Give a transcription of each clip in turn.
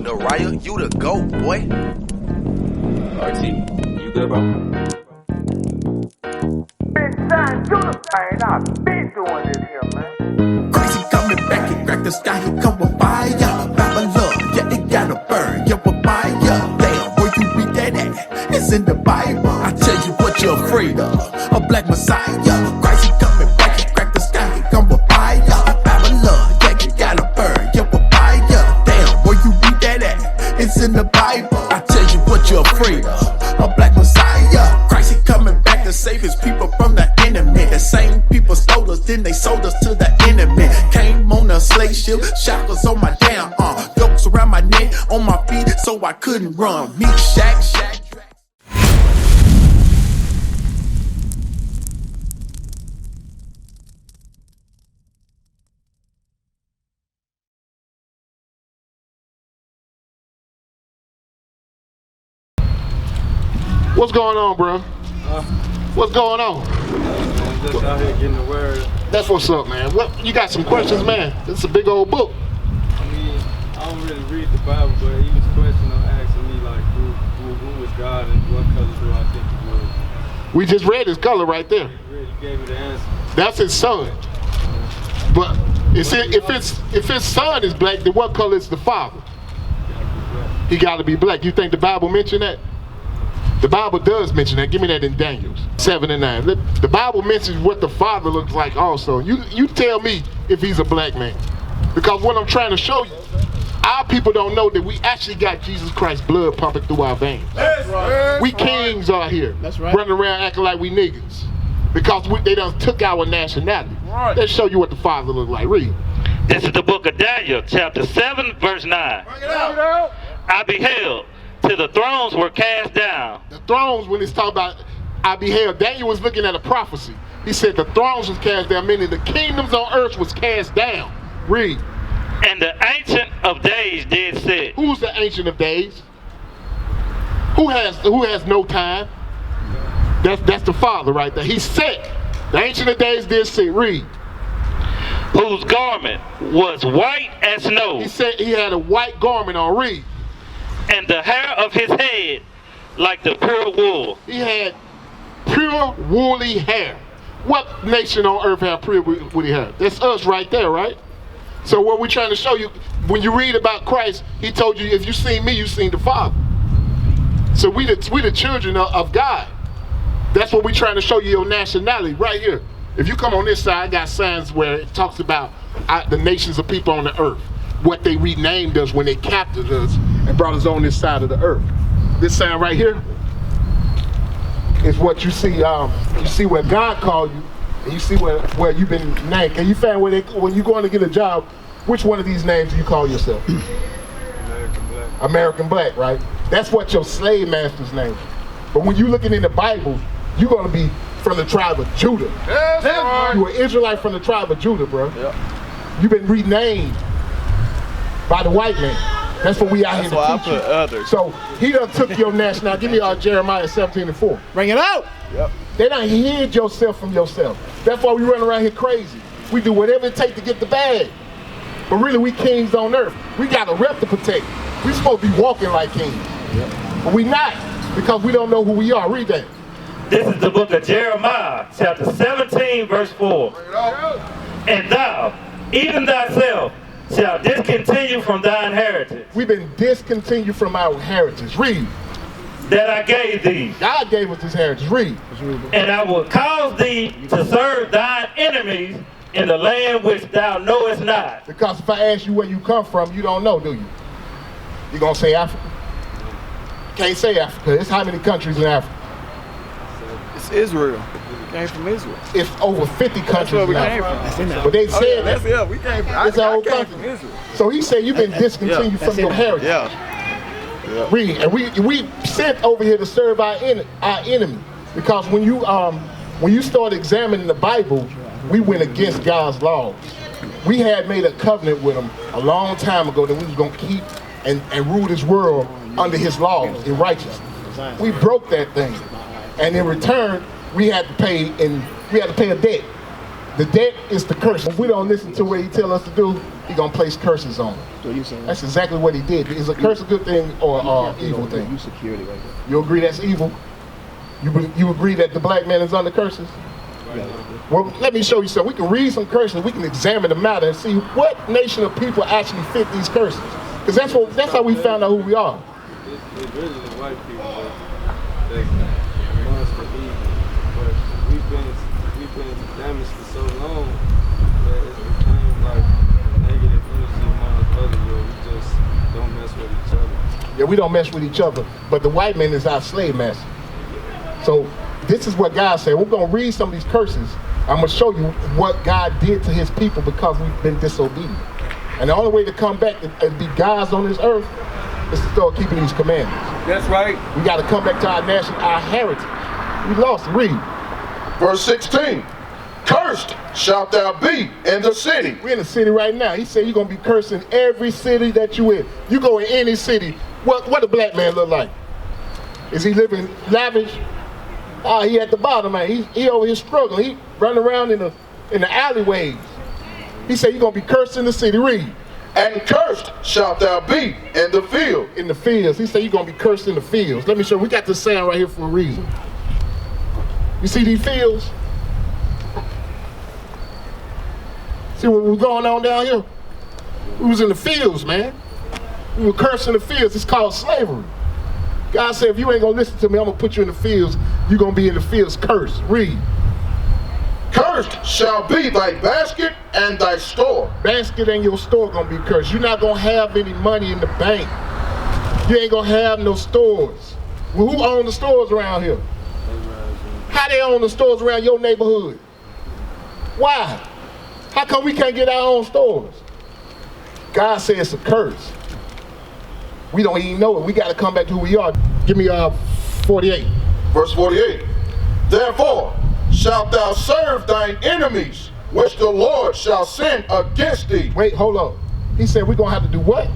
The riot, you the GOAT, boy. RT, you good, bro? Benzion, you the man. I've been doing this here, man. Crazy coming back, he crack the sky, he come with fire. Babylon, yeah, it gotta burn, yeah, with fire. Damn, where you read that at? It's in the Bible. I tell you what you're afraid of, a black messiah. Crazy coming back, he crack the sky, he come with fire. Babylon, yeah, it gotta burn, yeah, with fire. Damn, where you read that at? It's in the Bible. I tell you what you're afraid of, a black messiah. Christ, he coming back to save his people from the enemy. The same people stole us, then they sold us to the enemy. Came on a slave ship, shackles on my damn arm, yokes around my neck, on my feet, so I couldn't run. Me, shack. What's going on, bro? What's going on? Just out here getting the word. That's what's up, man. What you got some questions, man? This is a big old book. I mean, I don't really read the Bible, but he was questioning, asking me like, who is God and what color do I think he was? We just read his color right there. You gave me the answer. That's his son. But if his son is black, then what color is the father? He got to be black. You think the Bible mentioned that? The Bible does mention that. Give me that in Daniel 7 and 9. The Bible mentions what the father looks like also. You tell me if he's a black man. Because what I'm trying to show you, our people don't know that we actually got Jesus Christ's blood pumping through our veins. That's right. We kings out here, running around acting like we niggas. Because they done took our nationality. Right. Let's show you what the father look like. Read. This is the book of Daniel, chapter 7, verse 9. Bring it out. I beheld, till the thrones were cast down. The thrones, when it's talking about, I beheld, Daniel was looking at a prophecy. He said the thrones was cast down, meaning the kingdoms on earth was cast down. Read. And the Ancient of Days did sit. Who's the Ancient of Days? Who has no time? That's the Father right there. He sat. The Ancient of Days did sit. Read. Whose garment was white as snow. He said he had a white garment on. Read. And the hair of his head like the pure wool. He had pure woolly hair. What nation on earth have pure woolly hair? That's us right there, right? So what we're trying to show you, when you read about Christ, he told you, if you seen me, you seen the Father. So we the children of God. That's what we're trying to show you, your nationality right here. If you come on this side, I got signs where it talks about the nations of people on the earth, what they renamed us when they captured us and brought us on this side of the earth. This sign right here is what you see. You see where God called you, and you see where you've been named. Can you find when you're going to get a job, which one of these names do you call yourself? American Black. American Black, right? That's what your slave master's name is. But when you're looking in the Bible, you're going to be from the tribe of Judah. That's right. You an Israelite from the tribe of Judah, bro. Yep. You've been renamed by the white man. That's what we out here to That's teach why I you. put others. So he done took your nationality. Give me Jeremiah 17 and 4. Bring it out. Yep. They done hid yourself from yourself. That's why we run around here crazy. We do whatever it takes to get the bag. But really, we kings on earth. We got a rep to protect. We supposed to be walking like kings. Yep. But we not, because we don't know who we are. Read that. This is the book of Jeremiah, chapter 17, verse 4. Bring it out. And thou, even thyself, shall discontinue from thine heritage, We've been discontinued from our heritage. Read. that I gave thee. God gave us this heritage. Read. And I will cause thee to serve thine enemies in the land which thou knowest not. Because if I ask you where you come from, you don't know, do you? You gonna say Africa? Can't say Africa. It's how many countries in Africa? It's Israel. We came from Israel. It's over 50 That's countries where we in came Africa. from. But they Oh, said yeah, that. we came from. It's our I whole came country. from Israel. So he said you've been discontinued from your heritage. Yeah. Read. And we sent over here to serve our enemy. Because when you start examining the Bible, we went against God's laws. We had made a covenant with him a long time ago that we was gonna keep and rule this world under his laws in righteousness. We broke that thing. And in return, we had to pay a debt. The debt is the curse. If we don't listen to what he tell us to do, he gonna place curses on us. So you saying That's exactly what he did. Is a curse a good thing or evil thing? You security right there. You agree that's evil? You agree that the black man is under curses? Well, let me show you something. We can read some curses. We can examine the matter and see what nation of people actually fit these curses. Because that's how we found out who we are. It's really the white people that's amongst the evil. But we've been damaged for so long that it's became like negative energy amongst others where we just don't mess with each other. Yeah, we don't mess with each other, but the white man is our slave master. So this is what God said. We're going to read some of these curses. I'm going to show you what God did to his people because we've been disobedient. And the only way to come back and be gods on this earth is to start keeping these commandments. That's right. We got to come back to our national, our heritage. We lost it. Read. Verse 16. Cursed shalt thou be in the city. We're in the city right now. He said you're going to be cursed in every city that you in. You go in any city. What a black man look like? Is he living lavish? He at the bottom, man. He over here struggling. He running around in the alleyways. He said you're going to be cursed in the city. Read. And cursed shalt thou be in the field. In the fields. He said you're going to be cursed in the fields. Let me show you. We got this sound right here for a reason. You see these fields? See what was going on down here? We was in the fields, man. We were cursed in the fields. It's called slavery. God said, if you ain't going to listen to me, I'm going to put you in the fields. You're going to be in the fields cursed. Read. Cursed shall be thy basket and thy store. Basket and your store going to be cursed. You're not going to have any money in the bank. You ain't going to have no stores. Well, who own the stores around here? How they own the stores around your neighborhood? Why? How come we can't get our own stores? God said it's a curse. We don't even know it. We got to come back to who we are. Give me 48. Verse 48. Therefore shalt thou serve thine enemies, which the Lord shall send against thee. Wait, hold on. He said we're going to have to do what?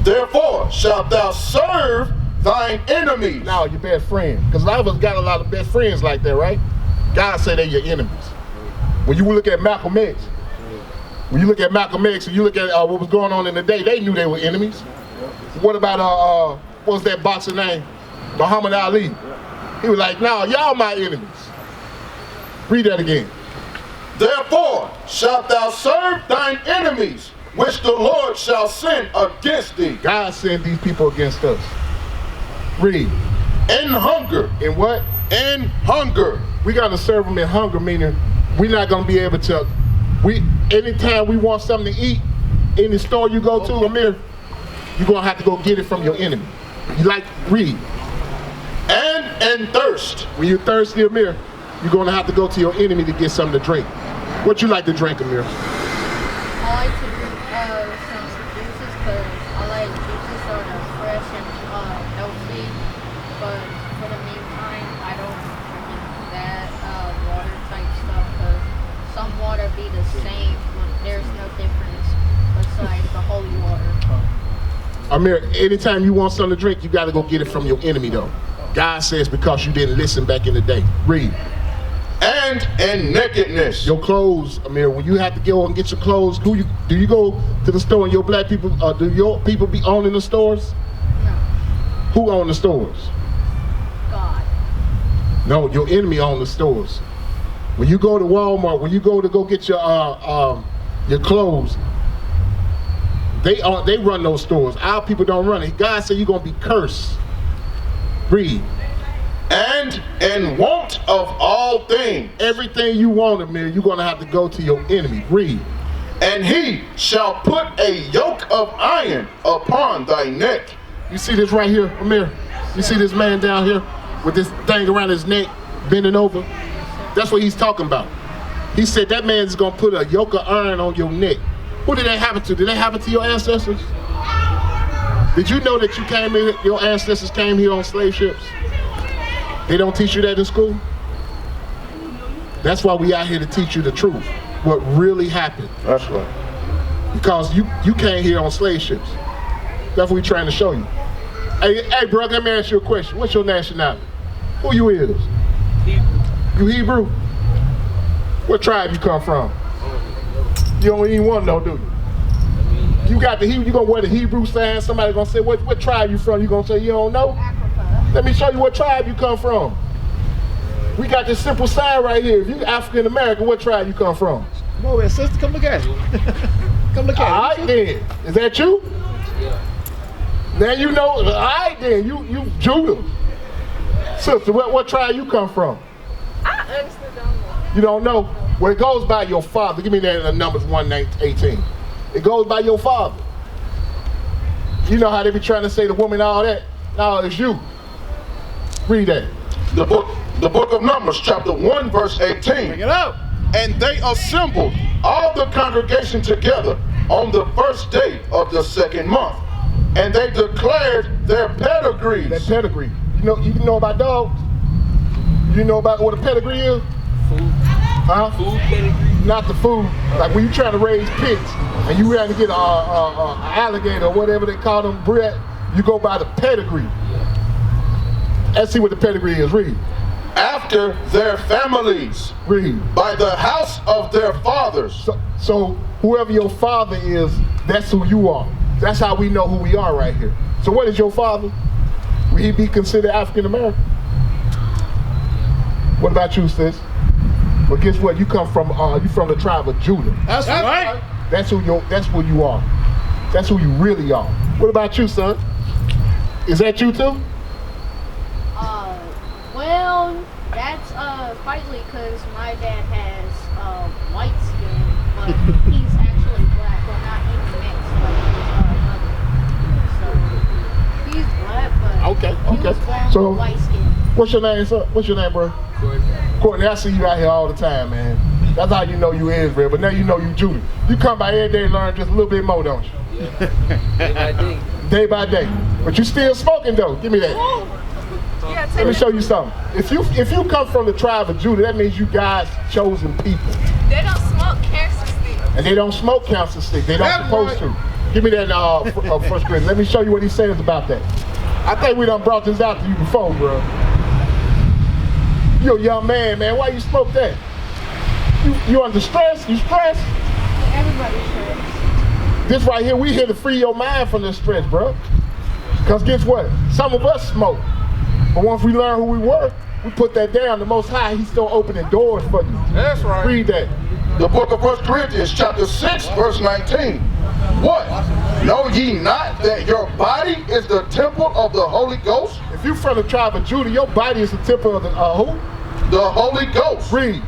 Therefore shalt thou serve thine enemies. No, your best friend. Because a lot of us got a lot of best friends like that, right? God said they're your enemies. When you look at Malcolm X, and you look at what was going on in the day, they knew they were enemies. What about, what was that boxer name? Muhammad Ali. He was like, no, y'all my enemies. Read that again. Therefore shalt thou serve thine enemies, which the Lord shall send against thee. God sent these people against us. Read. In hunger. In what? In hunger. We got to serve them in hunger, meaning we're not going to be able to, anytime we want something to eat, in the store you go to, Amir, you're going to have to go get it from your enemy. You like, read. And in thirst. When you're thirsty, Amir, you're going to have to go to your enemy to get something to drink. What you like to drink, Amir? I like to drink some juices because I like juices sort of fresh and healthy. But for the meantime, I don't drink that water type stuff because some water be the same, but there's no difference besides the holy water. Amir, anytime you want something to drink, you got to go get it from your enemy, though. God says because you didn't listen back in the day. Read. And in nakedness. Your clothes, Amir, when you have to go and get your clothes, do you go to the store and your black people, do your people be owning the stores? No. Who own the stores? God. No, your enemy own the stores. When you go to Walmart, when you go to go get your clothes, they run those stores. Our people don't run it. God said you're gonna be cursed. Read. And in want of all things. Everything you want, Amir, you're gonna have to go to your enemy. Read. And he shall put a yoke of iron upon thy neck. You see this right here, Amir? You see this man down here with this thing around his neck, bending over? That's what he's talking about. He said that man is gonna put a yoke of iron on your neck. Who did that happen to? Did that happen to your ancestors? Did you know that you came in, your ancestors came here on slave ships? They don't teach you that in school? That's why we out here to teach you the truth, what really happened. That's right. Because you came here on slave ships. That's what we're trying to show you. Hey, bro, let me ask you a question. What's your nationality? Who you is? Hebrew. You Hebrew? What tribe you come from? You don't even want to know, do you? You got you gonna wear the Hebrew sign. Somebody gonna say, what tribe you from? You gonna say you don't know? Africa. Let me show you what tribe you come from. We got this simple sign right here. If you African American, what tribe you come from? Come over here, sister. Come look at it. Come look All at it. right then. Is that you? Yeah. Now you know. All right then. You Judah. Sister, what tribe you come from? I honestly don't know. You don't know? Well, it goes by your father. Give me that in Numbers 1:18. It goes by your father. You know how they be trying to say the woman all that? No, it's you. Read that. The book of Numbers, chapter 1, verse 18. Bring it up. And they assembled all the congregation together on the first day of the second month. And they declared their pedigrees. That pedigree. You know about dogs? You know about what a pedigree is? Food. Huh? Food pedigree. Not the food. Like when you trying to raise pigs and you trying to get an alligator or whatever they call them, bred, you go by the pedigree. Let's see what the pedigree is. Read. After their families, Read. by the house of their fathers. So whoever your father is, that's who you are. That's how we know who we are right here. So what is your father? Will he be considered African American? What about you, sis? Well, guess what? You come from you from the tribe of Judah. That's right. That's who you are. That's who you really are. What about you, son? Is that you too? Well, that's partly because my dad has white skin, but he's actually black. Well, not mixed, like his mother. So he's black, but he was born So with white skin. what's your name, son? What's your name, bro? Courtney, I see you out here all the time, man. That's how you know you Israel, but now you know you Judah. You come by every day and learn just a little bit more, don't you? Yeah. Day by day. Day by day. But you still smoking though. Give me that. Let me show you something. If you come from the tribe of Judah, that means you God's chosen people. They don't smoke cancer sticks. And they don't smoke cancer stick. They don't supposed to. Give me that First Corinthians. Let me show you what he says about that. I think we done brought this out to you before, bro. You a young man, why you smoke that? You under stress? You stressed? Everybody's stressed. This right here, we here to free your mind from this stress, bro. Because guess what? Some of us smoke. But once we learn who we were, we put that down. The Most High, he's still opening doors for you. That's right. Read that. The book of 1 Corinthians, chapter 6, verse 19. What? Know ye not that your body is the temple of the Holy Ghost? If you from the tribe of Judah, your body is the temple of the who? The Holy Ghost. Read.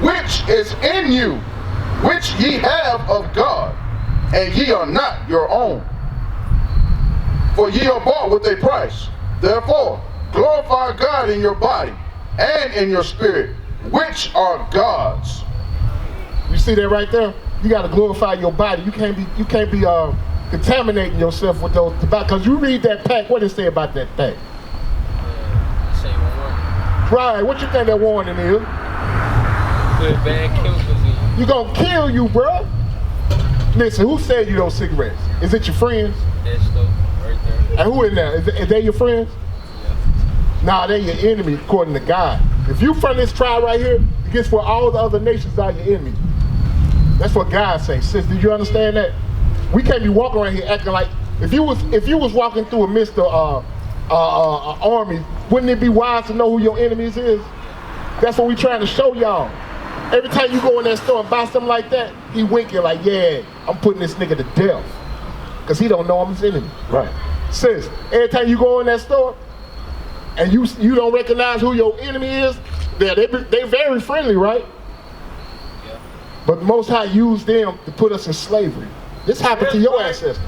Which is in you, which ye have of God, and ye are not your own. For ye are bought with a price. Therefore, glorify God in your body and in your spirit, which are God's. You see that right there? You got to glorify your body. You can't be contaminating yourself with those tobacco. Because you read that pack, what does it say about that pack? Say warning. Right, what you think that warning is? Put bad chemicals in you. You gonna kill you, bro. Listen, who said you those cigarettes? Is it your friends? That stuff right there. And who in there? Is they your friends? Nah, they're your enemy according to God. If you from this tribe right here, guess what? All the other nations are your enemy. That's what God says. Sis, did you understand that? We can't be walking around here acting like if you was walking through a midst of army, wouldn't it be wise to know who your enemies is? That's what we trying to show y'all. Every time you go in that store and buy something like that, he winking like, yeah, I'm putting this nigga to death. Because he don't know I'm his enemy. Right. Sis, every time you go in that store and you don't recognize who your enemy is, they very friendly, right? Yeah. But the Most High used them to put us in slavery. This happened to your ancestors.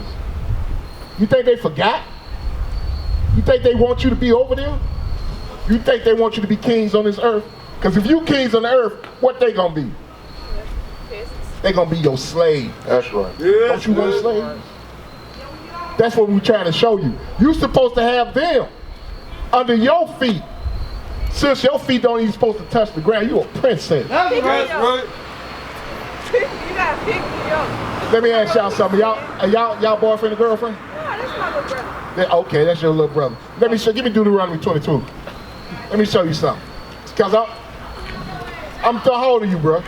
You think they forgot? You think they want you to be over them? You think they want you to be kings on this earth? Because if you kings on the earth, what they gonna be? They gonna be your slave. That's right. Don't you want slaves? That's what we're trying to show you. You're supposed to have them under your feet. Since your feet don't even supposed to touch the ground, you a princess. That's right. You gotta pick me up. Let me ask y'all something. Y'all boyfriend and girlfriend? No, that's my little brother. Okay, that's your little brother. Let me show. Give me Deuteronomy 22. Let me show you something. Cause how old are you, bro?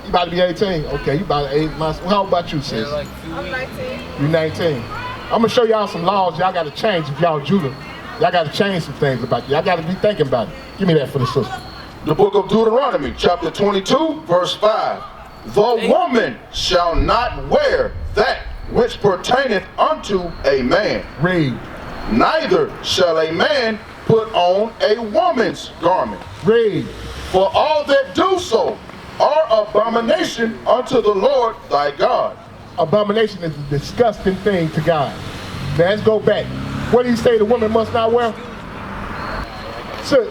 You about to be 18? Okay, you about 8 months. Well, how about you, sis? I'm 19. You 19. I'm gonna show y'all some laws y'all gotta change if y'all Judah. Y'all gotta change some things about you. Y'all gotta be thinking about it. Give me that for the sister. The book of Deuteronomy, chapter 22, verse 5. The woman shall not wear that which pertaineth unto a man. Read. Neither shall a man put on a woman's garment. Read. For all that do so are abomination unto the Lord thy God. Abomination is a disgusting thing to God. Now let's go back. What did he say the woman must not wear? So,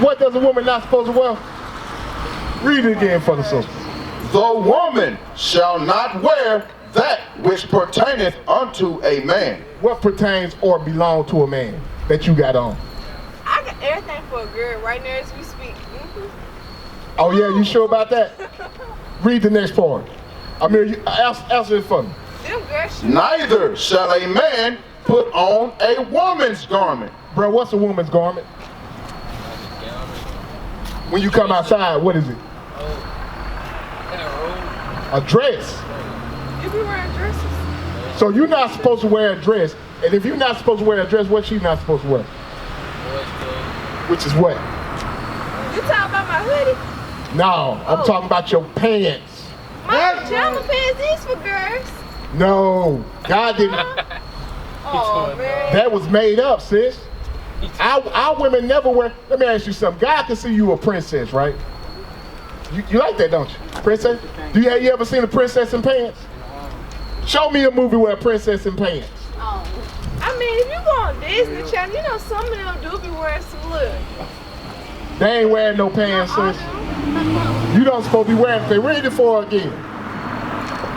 what does a woman not supposed to wear? Read it again for the sister. The woman shall not wear that which pertaineth unto a man. What pertains or belong to a man that you got on? I got everything for a girl right now as we speak. Oh yeah, you sure about that? Read the next part. Amir, answer it for me. Them girls shoes. Neither shall a man put on a woman's garment. Bro, what's a woman's garment? When you come outside, what is it? A dress. You be wearing dresses. So you're not supposed to wear a dress. And if you're not supposed to wear a dress, what's she not supposed to wear? Which is what? You talking about my hoodie? No, I'm talking about your pants. My pajama pants is for girls. No, God didn't. Oh, man. That was made up, sis. Our women never wear. Let me ask you something. God can see you a princess, right? You like that, don't you? Princess? You ever seen a princess in pants? Show me a movie where a princess in pants. I mean, if you go on Disney Channel, you know some of them do be wearing some look. They ain't wearing no pants, sis. You don't supposed to be wearing. They read it for her again.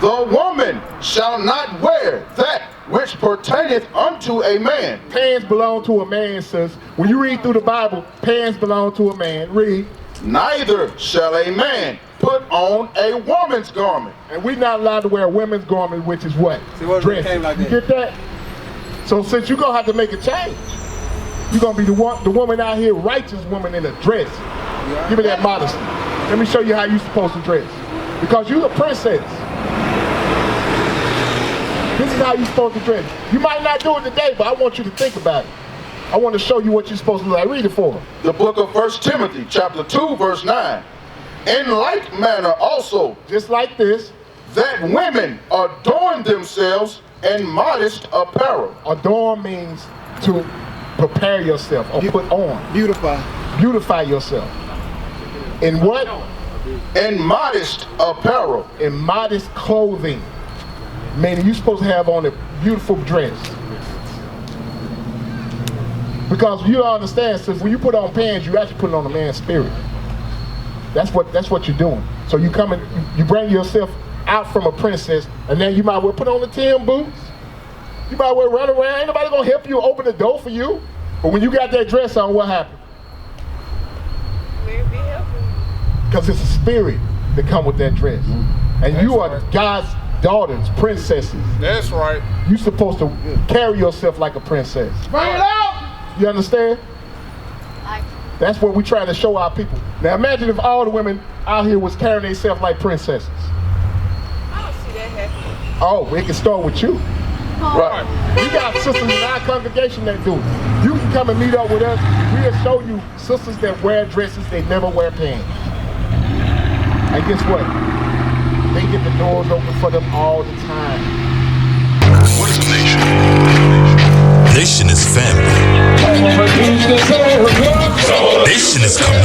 The woman shall not wear that which pertaineth unto a man. Pants belong to a man, sis. When you read through the Bible, pants belong to a man. Read. Neither shall a man put on a woman's garment. And we're not allowed to wear a women's garment, which is what? Dress. Like you get that? So since you're going to have to make a change, you're going to be the woman out here, righteous woman in a dress. Give me that modesty. Let me show you how you're supposed to dress. Because you're a princess. This is how you're supposed to dress. You might not do it today, but I want you to think about it. I want to show you what you're supposed to do. I read it for her. The book of 1 Timothy, chapter 2, verse 9. In like manner also, just like this, that women adorn themselves in modest apparel. Adorn means to prepare yourself or put on. Beautify. Beautify yourself. In what? In modest apparel. In modest clothing. Meaning you're supposed to have on a beautiful dress. Because you don't understand, since when you put on pants, you actually put on a man's spirit. That's what you're doing. So you come and you bring yourself out from a princess, and then you might well put on the Tim boots. You might well run around. Ain't nobody gonna help you open the door for you. But when you got that dress on, what happened? Maybe helping. Because it's a spirit that come with that dress. And you are God's daughters, princesses. That's right. You're supposed to carry yourself like a princess. Bring it out! You understand? That's what we're trying to show our people. Now imagine if all the women out here was carrying themselves like princesses. I don't see that happening. Oh, it can start with you. Right. We got sisters in our congregation that do it. You can come and meet up with us. We'll show you sisters that wear dresses, they never wear pants. And guess what? They get the doors open for them all the time. What is a nation? Nation is family. Nation is community.